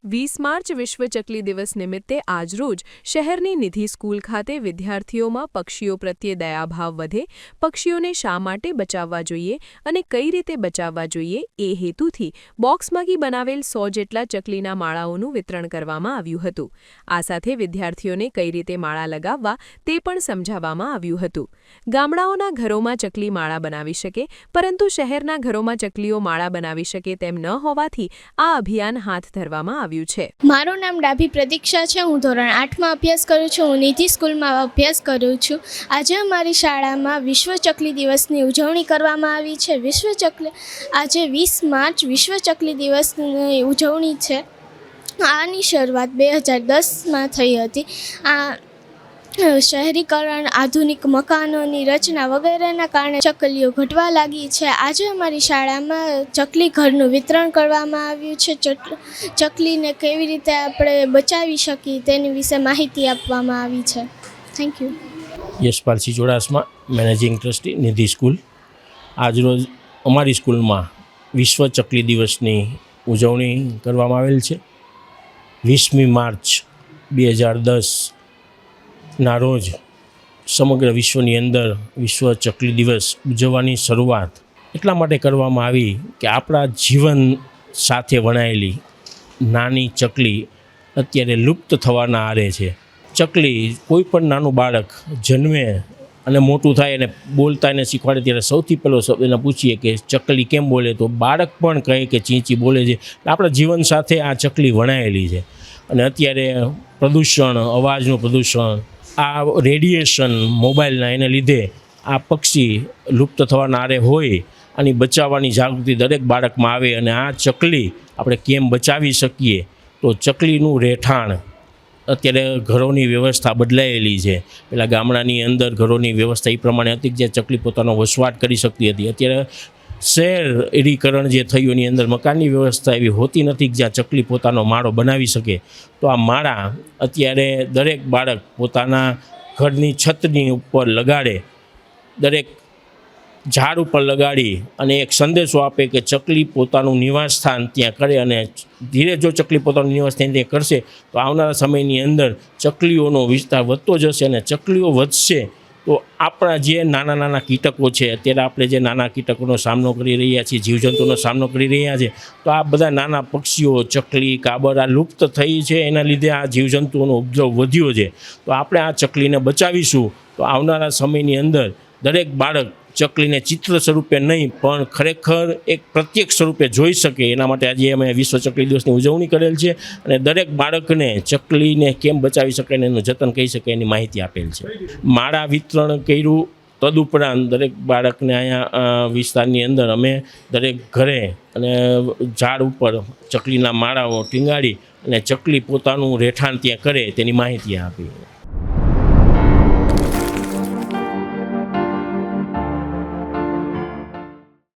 20 March વિશ્વ ચકલી દિવસ નિમિત્તે આજરોજ શહેરની નિધિ સ્કૂલ ખાતે વિદ્યાર્થીઓમાં પક્ષીઓ પ્રત્યે દયાભાવ વધે, પક્ષીઓને શા માટે બચાવવા જોઈએ અને કઈ રીતે બચાવવા જોઈએ એ હેતુથી બોક્સમાંથી બનાવેલ 100 જેટલા ચકલીના માળાઓનું વિતરણ કરવામાં આવ્યું હતું. આ સાથે વિદ્યાર્થીઓને કઈ રીતે માળા લગાવવા તે પણ સમજાવવામાં આવ્યું હતું. ગામડાઓના ઘરોમાં ચકલી માળા બનાવી શકે, પરંતુ શહેરના ઘરોમાં ચકલીઓ માળા બનાવી શકે તેમ ન હોવાથી આ અભિયાન હાથ ધરવામાં આવ્યું છે. મારું નામ ડાભી પ્રતીક્ષા છે. હું ધોરણ 8માં અભ્યાસ કરું છું. હું નિધિ સ્કૂલમાં અભ્યાસ કરું છું. આજે અમારી શાળામાં વિશ્વ ચકલી દિવસની ઉજવણી કરવામાં આવી છે. આજે 20 માર્ચ વિશ્વ ચકલી દિવસની ઉજવણી છે. આની શરૂઆત 2010માં થઈ હતી. આ શહેરીકરણ, આધુનિક મકાનોની રચના વગેરેના કારણે ચકલીઓ ઘટવા લાગી છે. આજે અમારી શાળામાં ચકલી ઘરનું વિતરણ કરવામાં આવ્યું છે. ચકલીને કેવી રીતે આપણે બચાવી શકીએ તેની વિશે માહિતી આપવામાં આવી છે. Thank you. Yashpalsinh Chudasama, managing trustee, Nidhi school. આજરોજ અમારી સ્કૂલમાં વિશ્વ ચકલી દિવસની ઉજવણી કરવામાં આવેલ છે. 20મી માર્ચ 2010 ના રોજ સમગ્ર વિશ્વની અંદર વિશ્વ ચકલી દિવસ ઉજવવાની શરૂઆત એટલા માટે કરવામાં આવી કે આપણા જીવન સાથે વણાયેલી નાની ચકલી અત્યારે લુપ્ત થવાના આરે છે. ચકલી કોઈ પણ નાનું બાળક જન્મે અને મોટું થાય અને બોલતા એને શીખવાડે ત્યારે સૌથી પહેલો શબ્દ એને પૂછીએ કે ચકલી કેમ બોલે, તો બાળક પણ કહે કે ચીંચી બોલે છે. આપણા જીવન સાથે આ ચકલી વણાયેલી છે. અને અત્યારે પ્રદૂષણ, અવાજનું પ્રદૂષણ, આ રેડિયેશન મોબાઈલના એને લીધે આ પક્ષી લુપ્ત થવાના આરે હોય. આની બચાવવાની જાગૃતિ દરેક બાળકમાં આવે અને આ ચકલી આપણે કેમ બચાવી શકીએ, તો ચકલીનું રહેઠાણ અત્યારે ઘરોની વ્યવસ્થા બદલાયેલી છે. પહેલાં ગામડાની અંદર ઘરોની વ્યવસ્થા એ પ્રમાણે હતી કે જ્યાં ચકલી પોતાનો વસવાટ કરી શકતી હતી. અત્યારે શહેરીકરણ જે થયું એની અંદર મકાનની વ્યવસ્થા એવી હોતી નથી કે જ્યાં ચકલી પોતાનો માળો બનાવી શકે. તો આ માળા અત્યારે દરેક બાળક પોતાના ઘરની છતની ઉપર લગાડે, દરેક ઝાડ ઉપર લગાડી અને એક સંદેશો આપે કે ચકલી પોતાનું નિવાસ સ્થાન ત્યાં કરે. અને ધીરે જો ચકલી પોતાનું નિવાસ સ્થાન ત્યાં કરશે તો આવનારા સમયની અંદર ચકલીઓનો વિસ્તાર વધતો જશે અને ચકલીઓ વધશે તો આપણા જે નાના નાના કીટકો છે, અત્યારે આપણે જે નાના કીટકોનો સામનો કરી રહ્યા છીએ, જીવજંતુનો સામનો કરી રહ્યા છે, તો આ બધા નાના પક્ષીઓ, ચકલી, કાબર આ લુપ્ત થઈ છે. એના લીધે આ જીવજંતુઓનો ઉપદ્રવ વધ્યો છે. તો આપણે આ ચકલીને બચાવીશું તો આવનારા સમયની અંદર દરેક બાળક ચકલીને ચિત્ર સ્વરૂપે નહીં પણ ખરેખર એક પ્રત્યક્ષ સ્વરૂપે જોઈ શકે. એના માટે આજે અમે વિશ્વ ચકલી દિવસની ઉજવણી કરેલ છે અને દરેક બાળકને ચકલીને કેમ બચાવી શકે અને એનું જતન કહી શકે એની માહિતી આપેલ છે. માળા વિતરણ કર્યું. તદુપરાંત દરેક બાળકને અહીંયા વિસ્તારની અંદર અમે દરેક ઘરે અને ઝાડ ઉપર ચકલીના માળાઓ ટીંગાડી અને ચકલી પોતાનું રહેઠાણ ત્યાં કરે તેની માહિતી આપી.